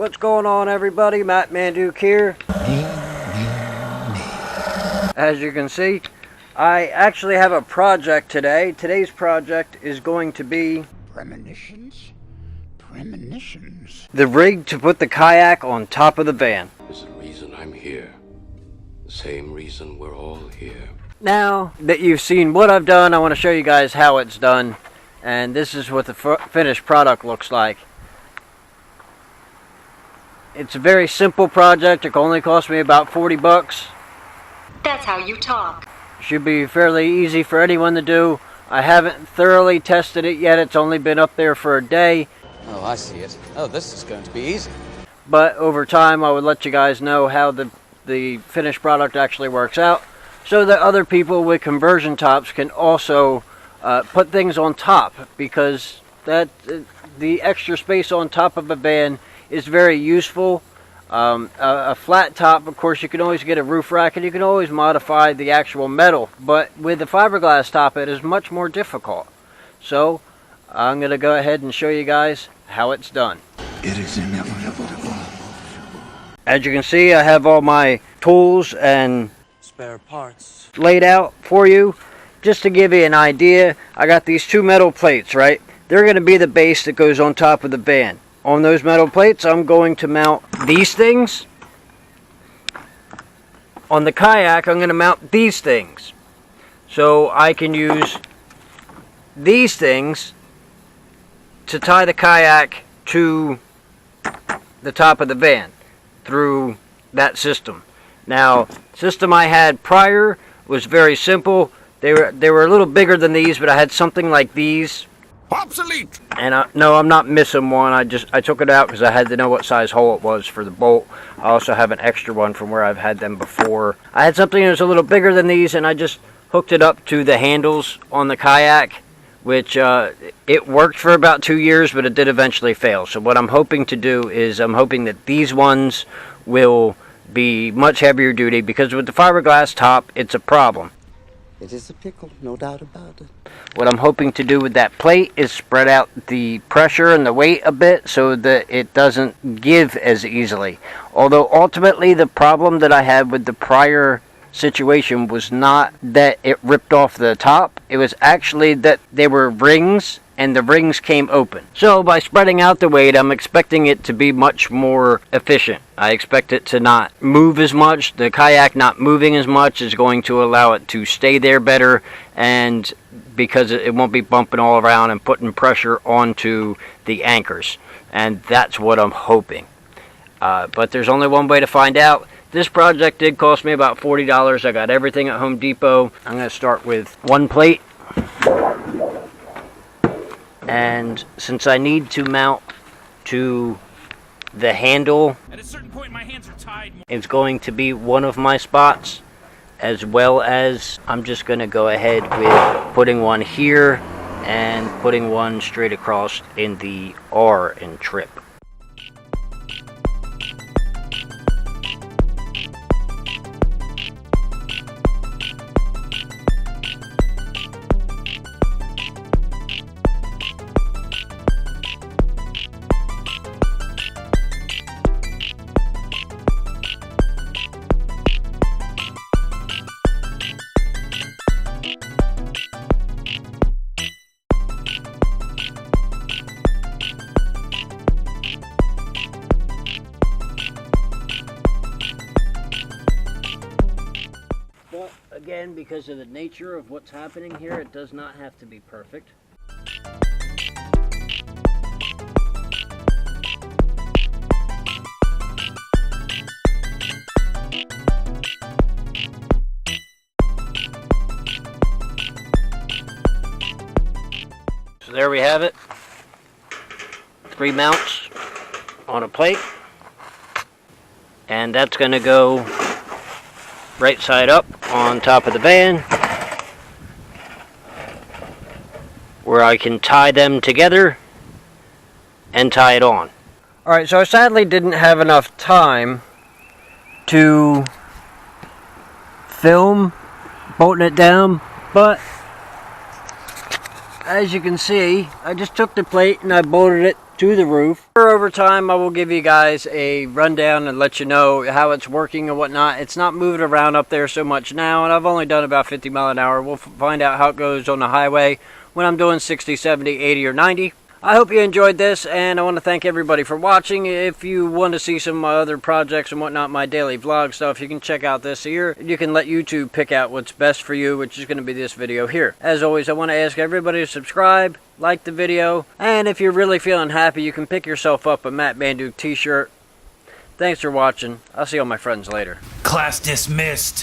What's going on, everybody? Matt Manduke here. As you can see, I actually have a project today. Today's project is going to be Premonitions? the rig to put the kayak on top of the van. There's a reason I'm here. The same reason we're all here. Now that you've seen what I've done, I want to show you guys how it's done. And this is what the finished product looks like. It's a very simple project. It only cost me about 40 bucks. That's how you talk. Should be fairly easy for anyone to do. I haven't thoroughly tested it yet. It's only been up there for a day. Oh, I see it. Oh, this is going to be easy. But over time, I would let you guys know how the finished product actually works out, so that other people with conversion tops can also put things on top, because the extra space on top of a van is very useful. A flat top, of course, you can always get a roof rack and you can always modify the actual metal, but with the fiberglass top it is much more difficult. So I'm going to go ahead and show you guys how it's done. It is inevitable. As you can see, I have all my tools and Spare parts. laid out for you. Just to give you an idea, I got these two metal plates, right? They're going to be the base that goes on top of the van. On those metal plates, I'm going to mount these things. On the kayak, I'm going to mount these things. So I can use these things to tie the kayak to the top of the van through that system. Now, the system I had prior was very simple. They were a little bigger than these, but I had something like these. Obsolete! And no, I'm not missing one. I took it out because I had to know what size hole it was for the bolt. I also have an extra one from where I've had them before. I had something that was a little bigger than these, and I just hooked it up to the handles on the kayak, which it worked for about 2 years, but it did eventually fail. So what I'm hoping to do is I'm hoping that these ones will be much heavier duty, because with the fiberglass top, it's a problem. It is a pickle, no doubt about it. What I'm hoping to do with that plate is spread out the pressure and the weight a bit so that it doesn't give as easily. Although ultimately the problem that I had with the prior situation was not that it ripped off the top. It was actually that they were rings and the rings came open. So by spreading out the weight, I'm expecting it to be much more efficient. I expect it to not move as much. The kayak not moving as much is going to allow it to stay there better, and because it won't be bumping all around and putting pressure onto the anchors. And that's what I'm hoping. But there's only one way to find out. This project did cost me about $40. I got everything at Home Depot. I'm going to start with one plate. And since I need to mount to the handle, at a certain point my hands are tied. it's going to be one of my spots, as well as I'm just going to go ahead with putting one here and putting one straight across in the R in trip. But again, because of the nature of what's happening here, it does not have to be perfect. So there we have it. 3 mounts on a plate. And that's going to go right side up on top of the van, where I can tie them together and tie it on. Alright, so I sadly didn't have enough time to film bolting it down, but as you can see, I just took the plate and I bolted it to the roof. Over time, I will give you guys a rundown and let you know how it's working and whatnot. It's not moving around up there so much now, and I've only done about 50 mile an hour. We'll find out how it goes on the highway when I'm doing 60, 70, 80, or 90. I hope you enjoyed this, and I want to thank everybody for watching. If you want to see some of my other projects and whatnot, my daily vlog stuff, you can check out this here. You can let YouTube pick out what's best for you, which is going to be this video here. As always, I want to ask everybody to subscribe, like the video, and if you're really feeling happy, you can pick yourself up a Matt Manduke t-shirt. Thanks for watching. I'll see all my friends later. Class dismissed.